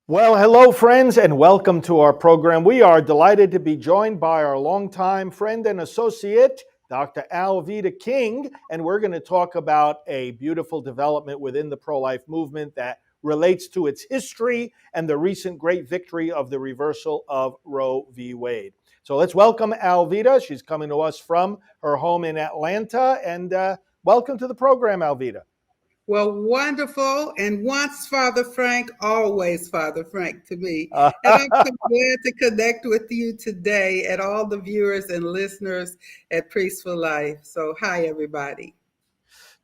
Well, hello, friends, and welcome to our program. We are delighted to be joined by our longtime friend and associate, Dr. Alveda King, and we're going to talk about a beautiful development within the pro-life movement that relates to its history and the recent great victory of the reversal of Roe v. Wade. So let's welcome Alveda. She's coming to us from her home in Atlanta, and welcome to the program, Alveda. Well, wonderful. And once Father Frank, always Father Frank to me. And I'm so glad to connect with you today and all the viewers and listeners at Priest for Life. So, hi, everybody.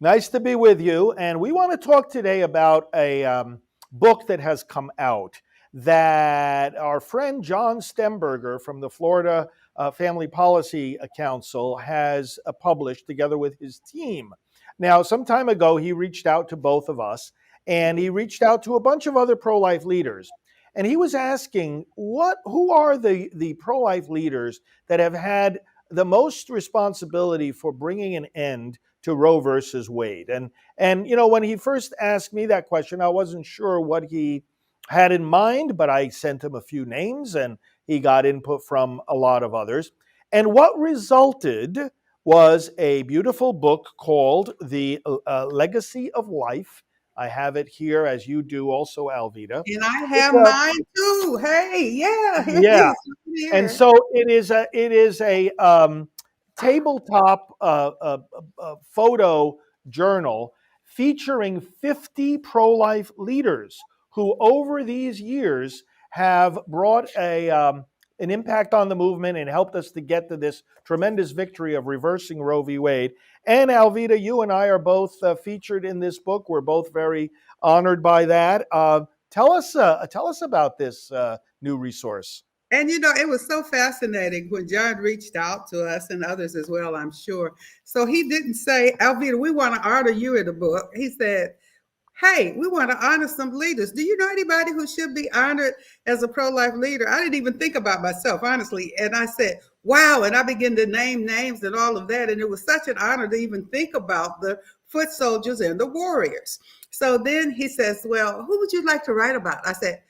Nice to be with you. And we want to talk today about a book that has come out that our friend John Stemberger from the Florida Family Policy Council has published together with his team. Now, some time ago, he reached out to both of us and he reached out to a bunch of other pro life leaders. And he was asking, who are the pro life leaders that have had the most responsibility for bringing an end to Roe versus Wade? And when he first asked me that question, I wasn't sure what he had in mind, but I sent him a few names and he got input from a lot of others. And what resulted was a beautiful book called The Legacy of Life. I have it here, as you do also, Alveda. And I have mine too. Hey, yeah, here it Yeah. is. Right And here. so it is a tabletop photo journal featuring 50 pro-life leaders who, over these years, have brought an impact on the movement and helped us to get to this tremendous victory of reversing Roe v. Wade. And Alveda, you and I are both featured in this book. We're both very honored by that. Tell us about this new resource. And it was so fascinating when John reached out to us and others as well, I'm sure. So he didn't say, Alveda, we want to honor you in the book. He said, hey, we want to honor some leaders. Do you know anybody who should be honored as a pro-life leader? I didn't even think about myself, honestly. And I said, wow. And I began to name names and all of that. And it was such an honor to even think about the foot soldiers and the warriors. So then he says, well, who would you like to write about? I said,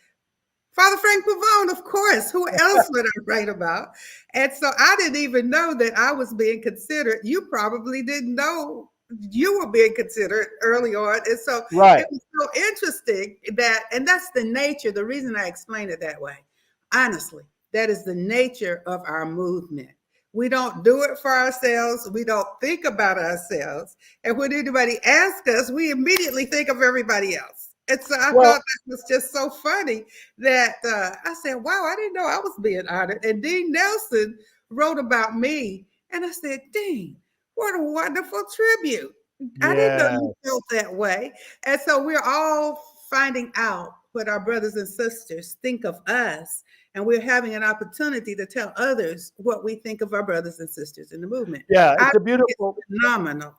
Father Frank Pavone, of course. Who else would I write about? And so I didn't even know that I was being considered. You probably didn't know you were being considered early on. And so Right. it was so interesting and that's the nature, the reason I explain it that way. Honestly, that is the nature of our movement. We don't do it for ourselves. We don't think about ourselves. And when anybody asks us, we immediately think of everybody else. And so I Well, thought that was just so funny that I said, wow, I didn't know I was being honored. And Dean Nelson wrote about me. And I said, Dean, what a wonderful tribute. I didn't know yeah. you felt that way. And so we're all finding out what our brothers and sisters think of us. And we're having an opportunity to tell others what we think of our brothers and sisters in the movement. Yeah, I think it's phenomenal.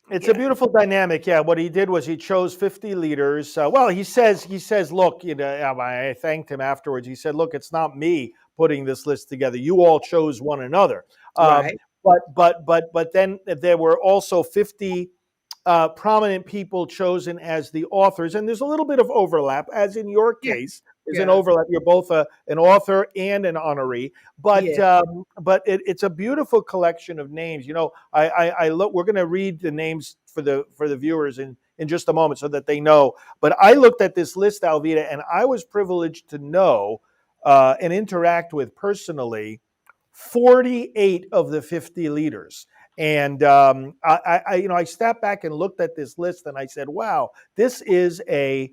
it's a Yeah. beautiful dynamic. Yeah, what he did was he chose 50 leaders. Well, he says, look, I thanked him afterwards. He said, look, it's not me putting this list together. You all chose one another. Um, Right. but then there were also 50 prominent people chosen as the authors, and there's a little bit of overlap, as in your Yeah. case. There's an Yeah. overlap. You're both an author and an honoree, but Yeah. it's a beautiful collection of names. I look. We're going to read the names for the viewers in just a moment, so that they know. But I looked at this list, Alveda, and I was privileged to know and interact with personally 48 of the 50 leaders. And I stepped back and looked at this list, and I said, "Wow, this is a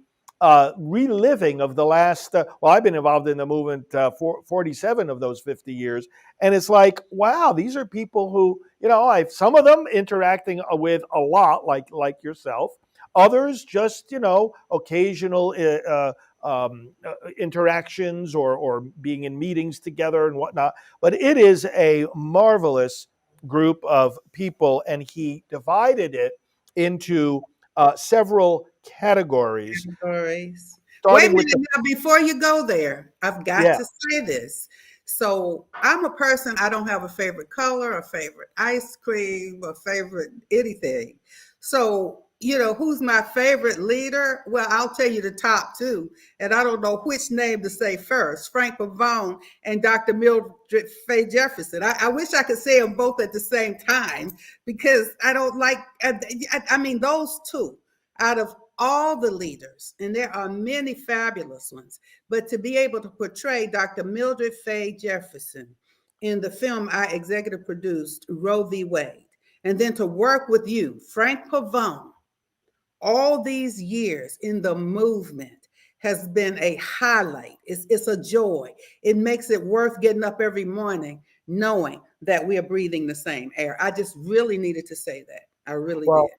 reliving of the last." Well, I've been involved in the movement for 47 of those 50 years, and it's like, wow, these are people who, I've some of them interacting with a lot, like yourself. Others just, occasional interactions or being in meetings together and whatnot. But it is a marvelous group of people, and he divided it into several categories, Stories. Wait a starting with minute now, before you go there, I've got yeah, to say this. So I'm a person, I don't have a favorite color, a favorite ice cream, a favorite anything. So who's my favorite leader? Well, I'll tell you the top two, and I don't know which name to say first: Frank Pavone and Dr. Mildred Fay Jefferson. I wish I could say them both at the same time because I don't like. I mean, those two out of all the leaders, and there are many fabulous ones, but to be able to portray Dr. Mildred Fay Jefferson in the film I executive produced, Roe v. Wade, and then to work with you, Frank Pavone, all these years in the movement has been a highlight. It's a joy. It makes it worth getting up every morning knowing that we are breathing the same air. I just really needed to say that. I really Well, did.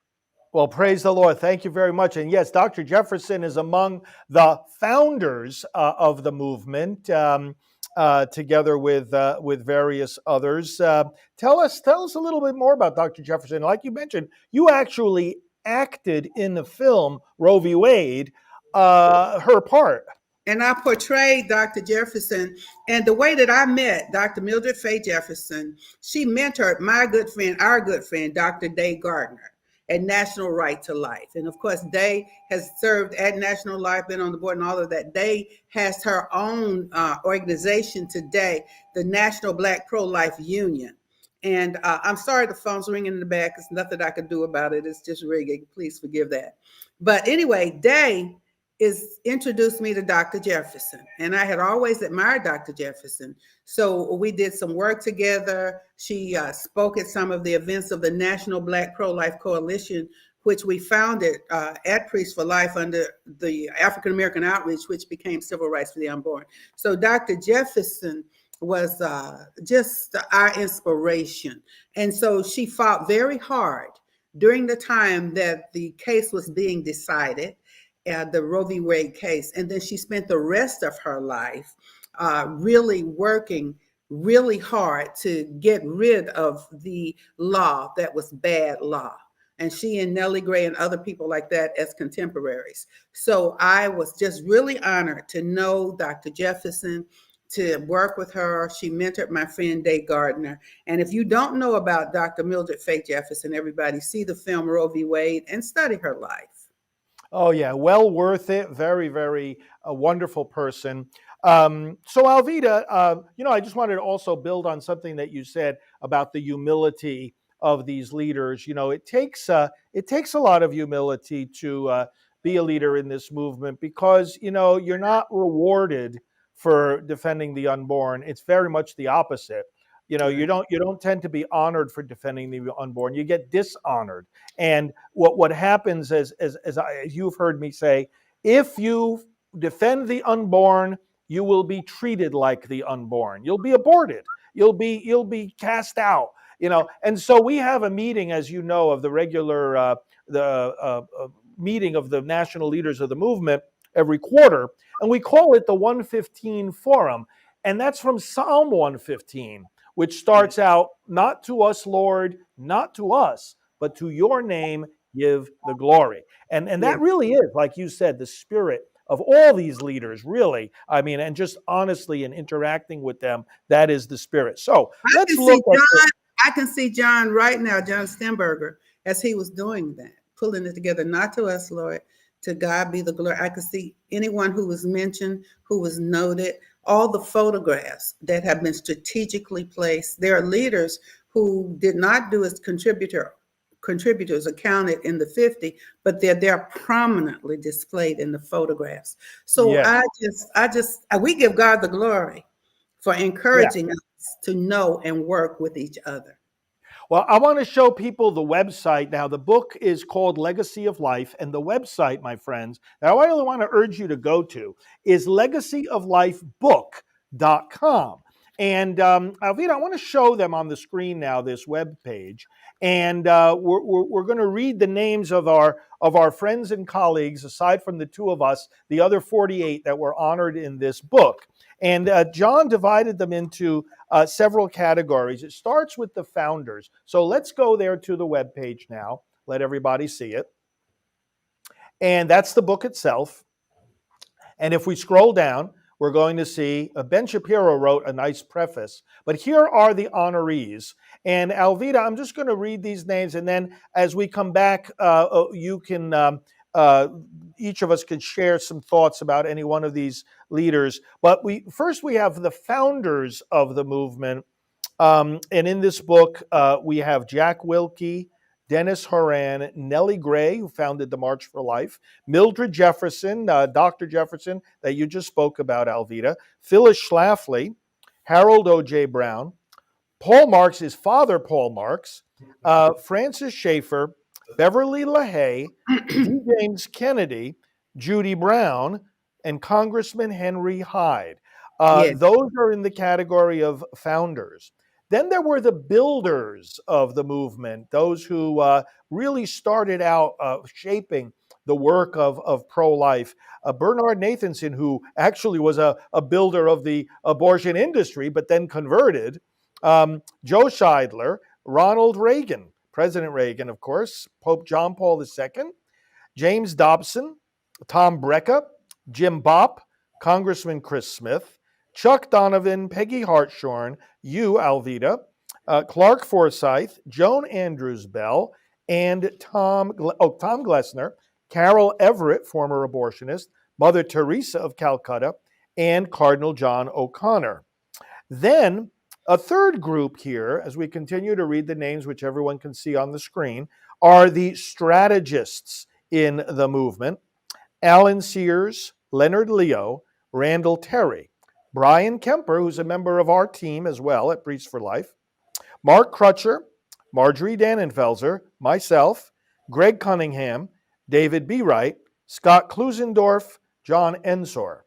Well, praise the Lord. Thank you very much. And yes, Dr. Jefferson is among the founders of the movement, together with various others. Tell us a little bit more about Dr. Jefferson. Like you mentioned, you actually acted in the film Roe v. Wade, her part. And I portrayed Dr. Jefferson. And the way that I met Dr. Mildred Fay Jefferson, she mentored my good friend, our good friend, Dr. Day Gardner at National Right to Life. And of course, Day has served at National Life, been on the board and all of that. Day has her own organization today, the National Black Pro-Life Union. And I'm sorry the phone's ringing in the back. There's nothing I can do about it. It's just ringing. Please forgive that. But anyway, Day is introduced me to Dr. Jefferson. And I had always admired Dr. Jefferson. So we did some work together. She spoke at some of the events of the National Black Pro-Life Coalition, which we founded at Priests for Life under the African American Outreach, which became Civil Rights for the Unborn. So Dr. Jefferson was just our inspiration. And so she fought very hard during the time that the case was being decided, the Roe v. Wade case. And then she spent the rest of her life really working really hard to get rid of the law that was bad law. And she and Nellie Gray and other people like that as contemporaries. So I was just really honored to know Dr. Jefferson, to work with her. She mentored my friend Day Gardner. And if you don't know about Dr. Mildred Fay Jefferson, everybody see the film Roe v. Wade and study her life. Oh yeah, well worth it. Very, very a wonderful person. So Alveda, I just wanted to also build on something that you said about the humility of these leaders. It takes a lot of humility to be a leader in this movement because you're not rewarded for defending the unborn. It's very much the opposite. Right. You don't tend to be honored for defending the unborn. You get dishonored. And what happens as you've heard me say, if you defend the unborn, you will be treated like the unborn. You'll be aborted. You'll be cast out. And so we have a meeting, as you know, of the regular meeting of the national leaders of the movement every quarter, and we call it the 115 Forum, and that's from Psalm 115, which starts out, "Not to us, Lord, not to us, but to your name give the glory." And Yeah. that really is, like you said, the spirit of all these leaders, really. I mean, and just honestly in interacting with them, that is the spirit. So I let's can see look at the, John. I can see John right now, John Stemberger, as he was doing that, pulling it together. Not to us, Lord, to God be the glory. I could see anyone who was mentioned, who was noted, all the photographs that have been strategically placed. There are leaders who did not do as contributors accounted in the 50, but they're there prominently displayed in the photographs. So yes. we give God the glory for Yeah. encouraging us to know and work with each other. Well, I want to show people the website now. The book is called Legacy of Life, and the website, my friends, that I really want to urge you to go to is legacyoflifebook.com. And Alveda, I want to show them on the screen now this web page, and we're going to read the names of our friends and colleagues. Aside from the two of us, the other 48 that were honored in this book. And John divided them into several categories. It starts with the founders. So let's go there to the webpage now. Let everybody see it. And that's the book itself. And if we scroll down, we're going to see Ben Shapiro wrote a nice preface, but here are the honorees. And Alveda, I'm just going to read these names, and then as we come back, you can each of us could share some thoughts about any one of these leaders. But we have the founders of the movement, and in this book we have Jack Wilkie, Dennis Horan, Nellie Gray, who founded the March for Life, Mildred Jefferson, Dr. Jefferson, that you just spoke about, Alveda, Phyllis Schlafly, Harold O.J. Brown, Paul Marks, his father, Paul Marks, Francis Schaeffer, Beverly LaHaye, D. James Kennedy, Judy Brown, and Congressman Henry Hyde. Yes. Those are in the category of founders. Then there were the builders of the movement, those who really started out shaping the work of pro-life. Bernard Nathanson, who actually was a builder of the abortion industry, but then converted. Joe Scheidler, Ronald Reagan, President Reagan, of course, Pope John Paul II, James Dobson, Tom Brecka, Jim Bopp, Congressman Chris Smith, Chuck Donovan, Peggy Hartshorn, you, Alveda, Clark Forsyth, Joan Andrews Bell, and Tom Glessner, Carol Everett, former abortionist, Mother Teresa of Calcutta, and Cardinal John O'Connor. Then a third group here, as we continue to read the names, which everyone can see on the screen, are the strategists in the movement: Alan Sears, Leonard Leo, Randall Terry, Brian Kemper, who's a member of our team as well at Priests for Life, Mark Crutcher, Marjorie Dannenfelser, myself, Greg Cunningham, David B. Wright, Scott Klusendorf, John Ensor.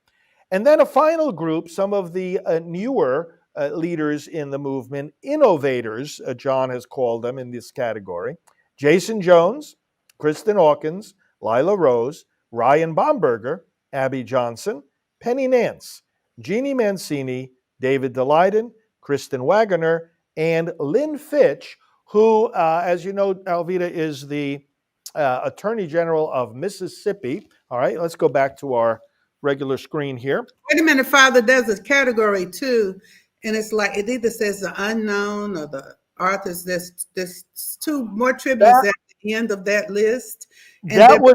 And then a final group, some of the newer leaders in the movement, innovators, John has called them in this category: Jason Jones, Kristen Hawkins, Lila Rose, Ryan Bomberger, Abby Johnson, Penny Nance, Jeannie Mancini, David Daleiden, Kristen Wagoner, and Lynn Fitch, who, as you know, Alveda, is the Attorney General of Mississippi. All right, let's go back to our regular screen here. Wait a minute, Father, there's a category too, and it's like it either says the unknown or the authors. There's two more tributes at the end of that list. And that was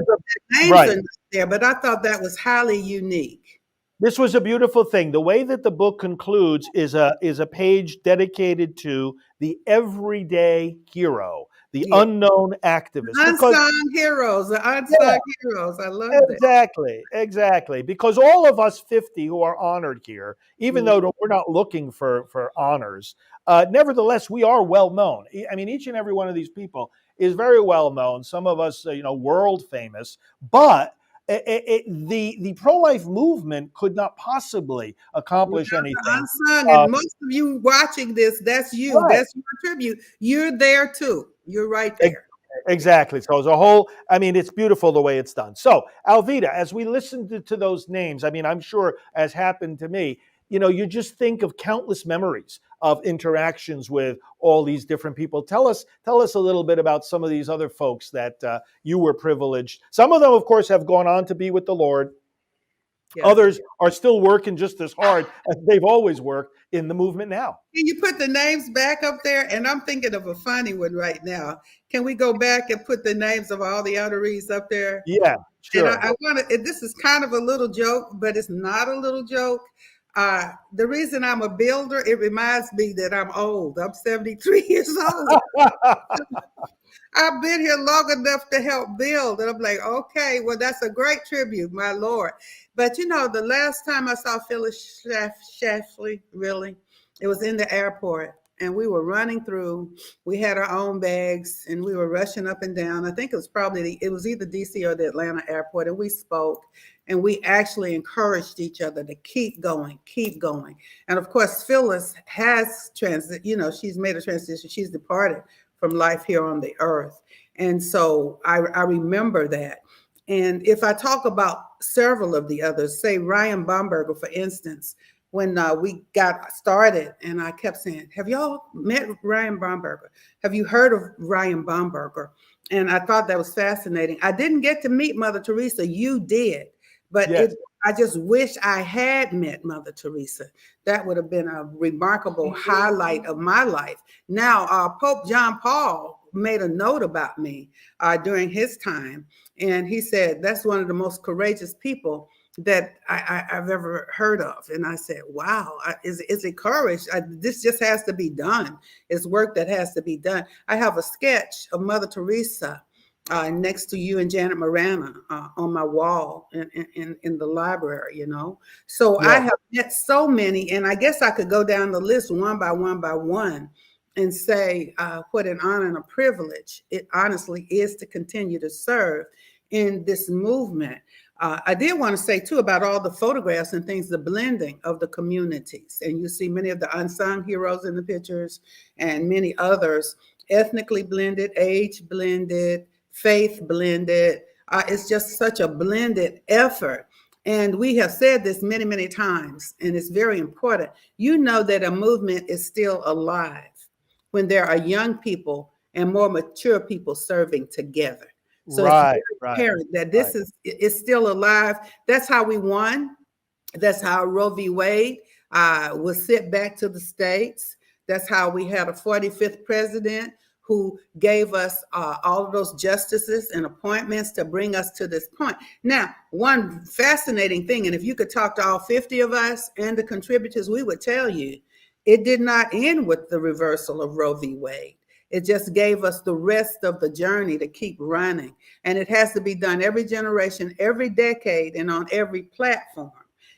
names are not there, but I thought that was highly unique. This was a beautiful thing. The way that the book concludes is a page dedicated to the everyday hero, the unknown activist. Unsung heroes, the unsung heroes. I love that. Exactly. Because all of us 50 who are honored here, even though we're not looking for honors, nevertheless, we are well known. I mean, each and every one of these people is very well known. Some of us, world famous, but the pro-life movement could not possibly accomplish anything. Unsung, and most of you watching this, that's you. Right. That's your tribute. You're there too. You're right there. Exactly. So as a whole, I mean, it's beautiful the way it's done. So, Alveda, as we listen to those names, I mean, I'm sure, as happened to me, you just think of countless memories of interactions with all these different people. Tell us a little bit about some of these other folks that you were privileged. Some of them, of course, have gone on to be with the Lord. Yes. Others are still working just as hard as they've always worked in the movement now. Can you put the names back up there? And I'm thinking of a funny one right now. Can we go back and put the names of all the honorees up there? Yeah, sure. And I want to, this is kind of a little joke, but it's not a little joke. The reason I'm a builder, it reminds me that I'm old. I'm 73 years old. I've been here long enough to help build. And I'm like, okay, well, that's a great tribute, my Lord. But, the last time I saw Phyllis Schlafly, really, it was in the airport. And we were running through. We had our own bags, and we were rushing up and down. I think it was either DC or the Atlanta airport, and we spoke. And we actually encouraged each other to keep going. And of course, Phyllis has she's made a transition. She's departed from life here on the earth. And so I remember that. And if I talk about several of the others, say Ryan Bomberger, for instance, when we got started, and I kept saying, have y'all met Ryan Bomberger? Have you heard of Ryan Bomberger? And I thought that was fascinating. I didn't get to meet Mother Teresa. You did. But Yes. I just wish I had met Mother Teresa. That would have been a remarkable highlight of my life. Now, Pope John Paul made a note about me during his time, and he said that's one of the most courageous people that I've ever heard of. And I said, wow, is it courage? This just has to be done. It's work that has to be done. I have a sketch of Mother Teresa next to you and Janet Morana on my wall in the library, you know. So I Yes. have met so many, and I guess I could go down the list one by one by one and say what an honor and a privilege it honestly is to continue to serve in this movement. I did want to say too about all the photographs and things, the blending of the communities. And you see many of the unsung heroes in the pictures and many others ethnically blended, age blended, faith blended. It's just such a blended effort. And we have said this many, many times, and it's very important. You know that a movement is still alive when there are young people and more mature people serving together. So it's very Right. Right. apparent that Right. this is still alive. That's how we won. That's how Roe v. Wade was sent back to the states. That's how we had a 45th president who gave us all of those justices and appointments to bring us to this point. Now, one fascinating thing, and if you could talk to all 50 of us and the contributors, we would tell you it did not end with the reversal of Roe v. Wade. It just gave us the rest of the journey to keep running. And it has to be done every generation, every decade, and on every platform.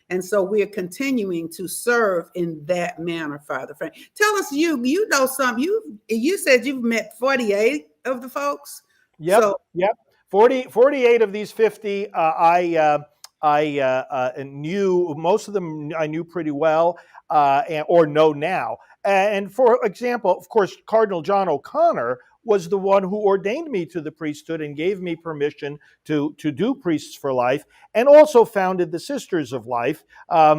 And so we are continuing to serve in that manner, Father Frank. Tell us, you know something. You said you've met 48 of the folks. Yep. So Yep. 48 of these 50, I knew most of them. I knew pretty well, or know now. And for example, of course, Cardinal John O'Connor was the one who ordained me to the priesthood and gave me permission to do Priests for Life, and also founded the Sisters of Life.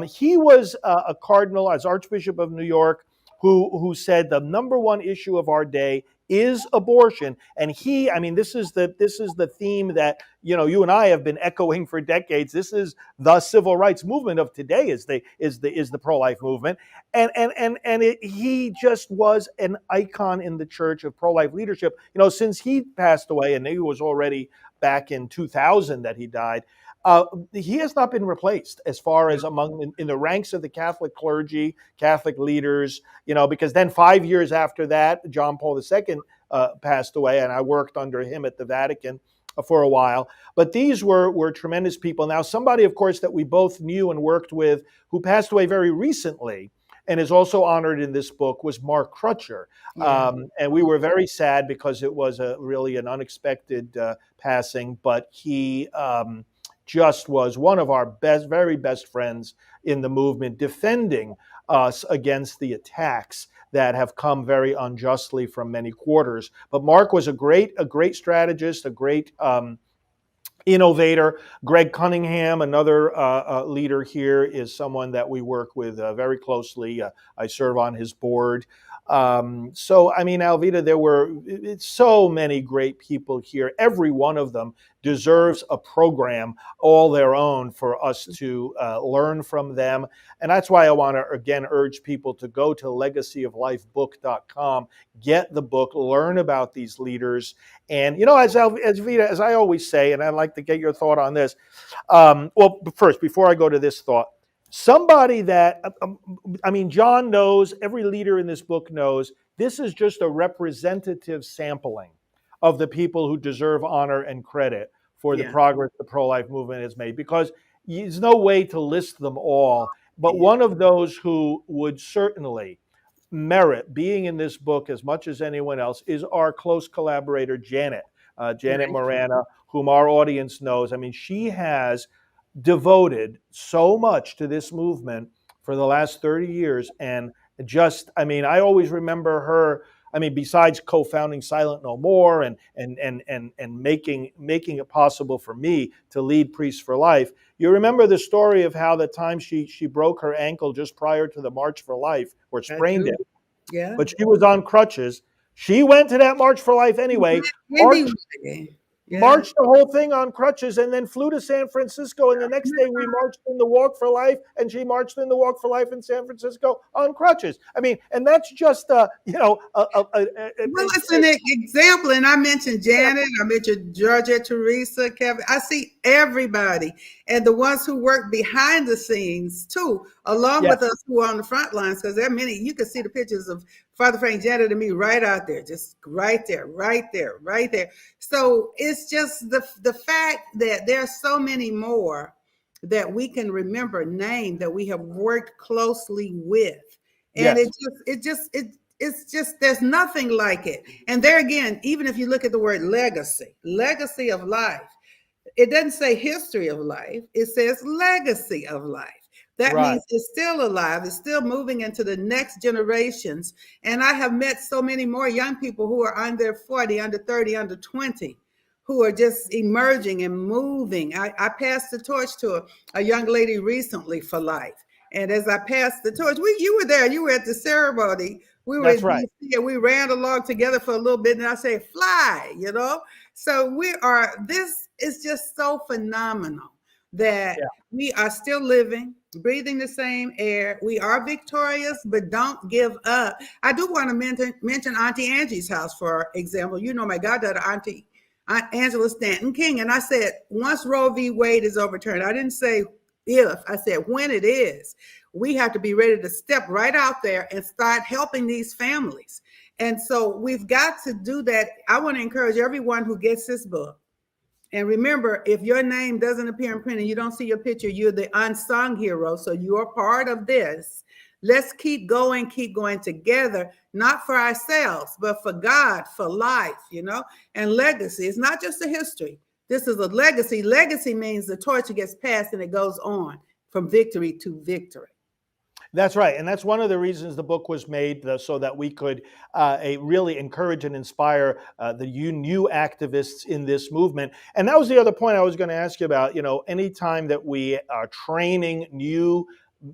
He was a cardinal as Archbishop of New York, who said the number one issue of our day is abortion. And this is the theme that you and I have been echoing for decades. This is the civil rights movement of today, is the pro-life movement. He just was an icon in the church of pro-life leadership, since he passed away, and it was already back in 2000 that he died. He has not been replaced as far as among in the ranks of the Catholic clergy, Catholic leaders, because then 5 years after that, John Paul II passed away, and I worked under him at the Vatican for a while. But these were tremendous people. Now, somebody, of course, that we both knew and worked with who passed away very recently and is also honored in this book was Mark Crutcher. yeah, And we were very sad because it was really an unexpected passing, but he just was one of our very best friends in the movement, defending us against the attacks that have come very unjustly from many quarters. But Mark was a great strategist, a great innovator. Greg Cunningham, another leader here, is someone that we work with very closely. I serve on his board. Alveda, there were so many great people here. Every one of them deserves a program all their own for us to learn from them. And that's why I want to, again, urge people to go to legacyoflifebook.com, get the book, learn about these leaders. And, as I always say, and I'd like to get your thought on this. First, before I go to this thought, somebody that, John knows, every leader in this book knows, this is just a representative sampling of the people who deserve honor and credit for the yeah, progress the pro-life movement has made, because there's no way to list them all. But yeah. one of those who would certainly merit being in this book as much as anyone else is our close collaborator, Janet Right. Morana, whom our audience knows. She has devoted so much to this movement for the last 30 years. And I always remember her. Besides co-founding Silent No More and making it possible for me to lead Priests for Life. You remember the story of how the time she broke her ankle just prior to the March for Life, or I sprained do. it, Yeah. but she was on crutches. She went to that March for Life anyway. March Anyway. Yeah. marched the whole thing on crutches, and then flew to San Francisco. And the next day, we marched in the Walk for Life, and she marched in the Walk for Life in San Francisco on crutches. I mean, and that's just Well, it's an example, and I mentioned Janet, I mentioned Georgia, Teresa, Kevin. I see everybody, and the ones who work behind the scenes too, along with yes, us who are on the front lines, because there are many. You can see the pictures of Father Frank, Janet, and me right out there, just right there, right there, right there. So it's just the fact that there are so many more that we can remember, name that we have worked closely with, and yes, it's just there's nothing like it. And there again, even if you look at the word legacy of life, it doesn't say history of life, it says legacy of life. That right. means it's still alive, it's still moving into the next generations. And I have met so many more young people who are under 40, under 30, under 20, who are just emerging and moving. I passed the torch to a young lady recently for life. And as I passed the torch, you were there, you were at the ceremony. We were That's in right. DC and we ran along together for a little bit. And I say, fly, you know? So this is just so phenomenal that Yeah. we are still living, breathing the same air. We are victorious, but don't give up. I do want to mention Auntie Angie's house, for example. You know, my goddaughter, Aunt Angela Stanton King. And I said, once Roe v. Wade is overturned, I didn't say if, I said when it is, we have to be ready to step right out there and start helping these families. And so we've got to do that. I want to encourage everyone who gets this book. And remember, if your name doesn't appear in print and you don't see your picture, you're the unsung hero. So you're part of this. Let's keep going together, not for ourselves, but for God, for life, you know, and legacy. It's not just a history. This is a legacy. Legacy means the torch gets passed and it goes on from victory to victory. That's right. And that's one of the reasons the book was made, so that we could really encourage and inspire the new activists in this movement. And that was the other point I was going to ask you about. You know, anytime that we are training new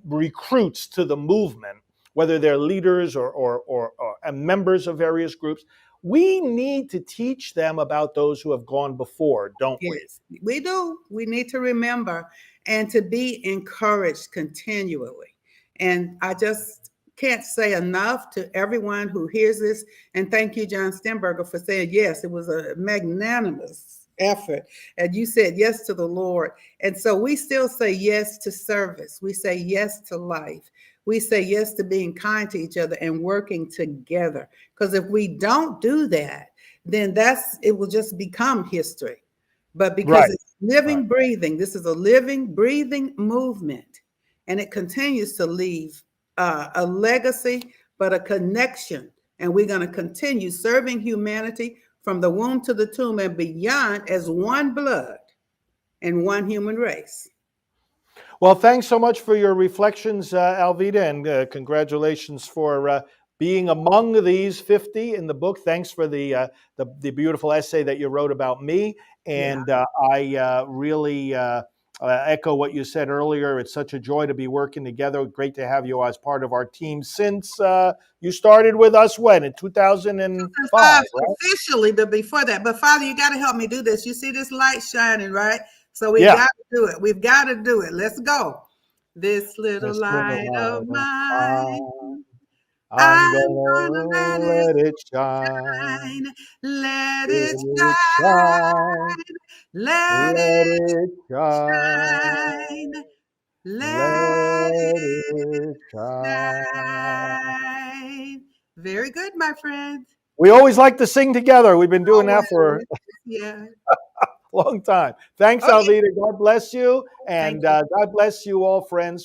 recruits to the movement, whether they're leaders or members of various groups, we need to teach them about those who have gone before, don't we? Yes, we do. We need to remember and to be encouraged continually. And I just can't say enough to everyone who hears this. And thank you, John Stemberger, for saying yes. It was a magnanimous effort. And you said yes to the Lord. And so we still say yes to service. We say yes to life. We say yes to being kind to each other and working together. Because if we don't do that, then it will just become history. But because Right. it's living, Right. breathing, this is a living, breathing movement. And it continues to leave a legacy, but a connection. And we're going to continue serving humanity from the womb to the tomb and beyond as one blood and one human race. Well, thanks so much for your reflections, Alveda, and congratulations for being among these 50 in the book. Thanks for the beautiful essay that you wrote about me, Yeah. and I really echo what you said earlier. It's such a joy to be working together. Great to have you as part of our team since you started with us when in 2005, right? Officially, but before that. But Father, you got to help me do this. You see this light shining, right? So we Yeah. got to do it. We've got to do it. Let's go. This little This little light of light of mine, mine, I'm I'm gonna gonna let it let it shine. shine. Let Let it it shine. shine. Let Let it it shine. shine. Let Let it it shine. shine. Very good, my friend. We always like to sing together. We've been doing that for Always. Yeah. a long time. Thanks, Okay. Alveda. God bless you. Thank And you. God bless you all, friends.